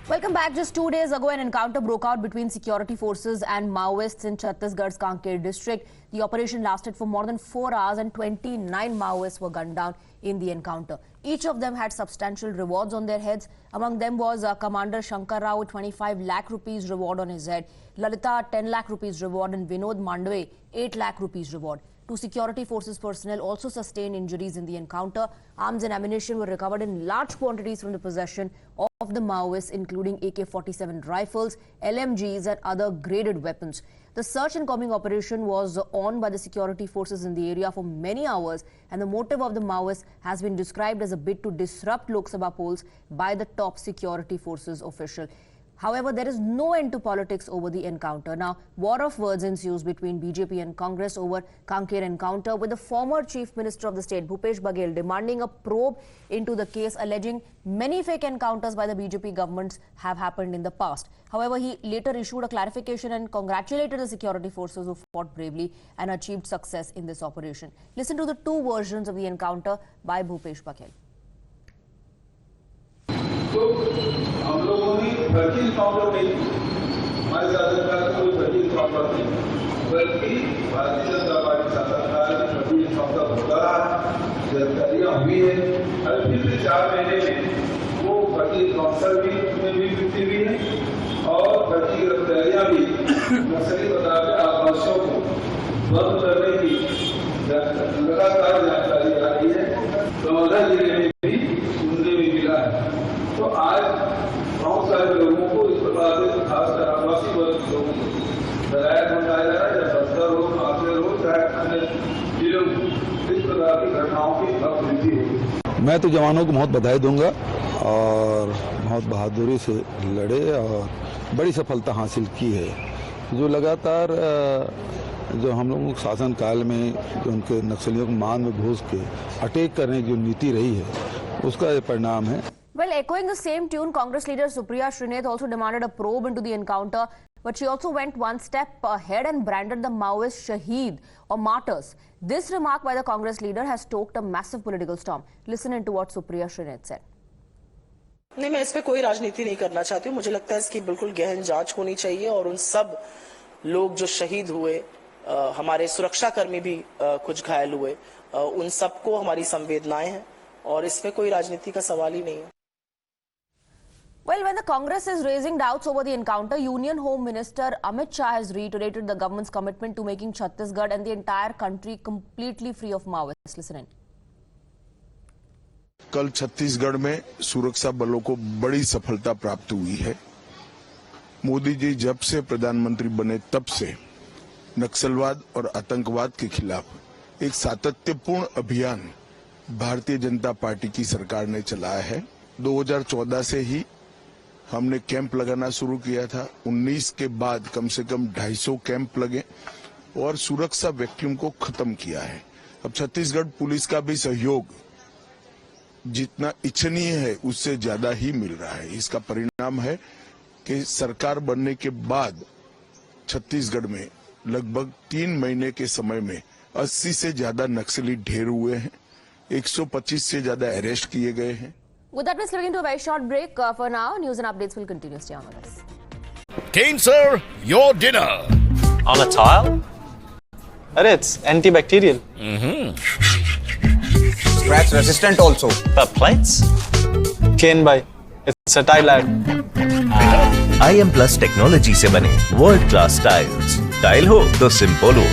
Welcome back. Just 2 days ago, an encounter broke out between security forces and Maoists in Chhattisgarh's Kanker district. The operation lasted for more than 4 hours and 29 Maoists were gunned down in the encounter. Each of them had substantial rewards on their heads. Among them was Commander Shankar Rao with 25 lakh rupees reward on his head, Lalita 10 lakh rupees reward and Vinod Mandwe 8 lakh rupees reward. Two security forces personnel also sustained injuries in the encounter. Arms and ammunition were recovered in large quantities from the possession of the Maoists, including AK-47 rifles, LMGs and other graded weapons. The search and combing operation was on by the security forces in the area for many hours, and the motive of the Maoists has been described as a bid to disrupt Lok Sabha polls by the top security forces official. However, there is no end to politics over the encounter. Now, war of words ensues between BJP and Congress over Kanker encounter, with the former Chief Minister of the state, Bhupesh Baghel, demanding a probe into the case, alleging many fake encounters by the BJP governments have happened in the past. However, he later issued a clarification and congratulated the security forces who fought bravely and achieved success in this operation. Listen to the two versions of the encounter by Bhupesh Baghel. तो हम लोगों ने फर्जी encounter नहीं की, हमारे शासन काल में कोई फर्जी इनकाउंटर नहीं, बल्कि भारतीय जनता पार्टी शासन काल में फर्जी इनकाउंटर होता रहा, गिरफ्तारियां हुई है। और पिछले 4 महीने में वो फर्जी इनकाउंटर भी वृद्धि हुई है और फर्जी गिरफ्तारियां भी नक्सली बताकर आवासियों को बंद करने की लगातार जानकारी आ रही है। 14 जिले में भी सुनने में मिला है। तो आज बहुत सारे लोगों को इस प्रकार से खासकर आवासीय वर्ग के लोगों को डराया धमकाया जा रहा है, या बस्तर हो, कांकेर हो, चाहे अन्य जिलों में इस प्रकार की घटनाओं की अब वृद्धि होगी। मैं तो जवानों को बहुत बधाई दूंगा और बहुत बहादुरी से लड़े और बड़ी सफलता हासिल की है। जो लगातार जो हम लोगों के शासन काल में जो उनके नक्सलियों को मान में घुस के अटैक करने की जो नीति रही है, उसका ये परिणाम है। Well, echoing the same tune, Congress leader Supriya Srinath also demanded a probe into the encounter, but she also went one step ahead and branded the Maoists Shaheed or martyrs. This remark by the Congress leader has stoked a massive political storm. Listen into what Supriya Srinath said. नहीं, मैं इस पे कोई राजनीति नहीं करना चाहती हूँ। मुझे लगता है इसकी बिल्कुल गहन जांच होनी चाहिए और उन सब लोग जो शहीद हुए, हमारे सुरक्षाकर्मी भी कुछ घायल हुए, उन सबको हमारी संवेदनाएं हैं और इसमें कोई राजनीति का सवाल ही नहीं है। Well, when the Congress is raising doubts over the encounter, Union Home Minister Amit Shah has reiterated the government's commitment to making Chhattisgarh and the entire country completely free of Maoists. Listen in. कल छत्तीसगढ़ में सुरक्षा बलों को बड़ी सफलता प्राप्त हुई है। मोदी जी जब से प्रधानमंत्री बने तब से नक्सलवाद और आतंकवाद के खिलाफ एक सातत्यपूर्ण अभियान भारतीय जनता पार्टी की सरकार ने चलाया है। 2014 से ही हमने कैंप लगाना शुरू किया था। 19 के बाद कम से कम 250 कैंप लगे और सुरक्षा वैक्यूम को खत्म किया है। अब छत्तीसगढ़ पुलिस का भी सहयोग जितना इच्छनीय है उससे ज्यादा ही मिल रहा है। इसका परिणाम है कि सरकार बनने के बाद छत्तीसगढ़ में लगभग 3 महीने के समय में 80 से ज्यादा नक्सली ढेर हुए हैं, 125 से ज्यादा अरेस्ट किए गए हैं। With that, we're looking to a very short break. For now, news and updates will continue. Stay on with us. Kane sir, your dinner. On a tile? It's antibacterial. Scratch resistant also. The plates? Kane bhai, it's a tile ad. IM Plus technology से बने world class tiles. Tile हो तो simple हो।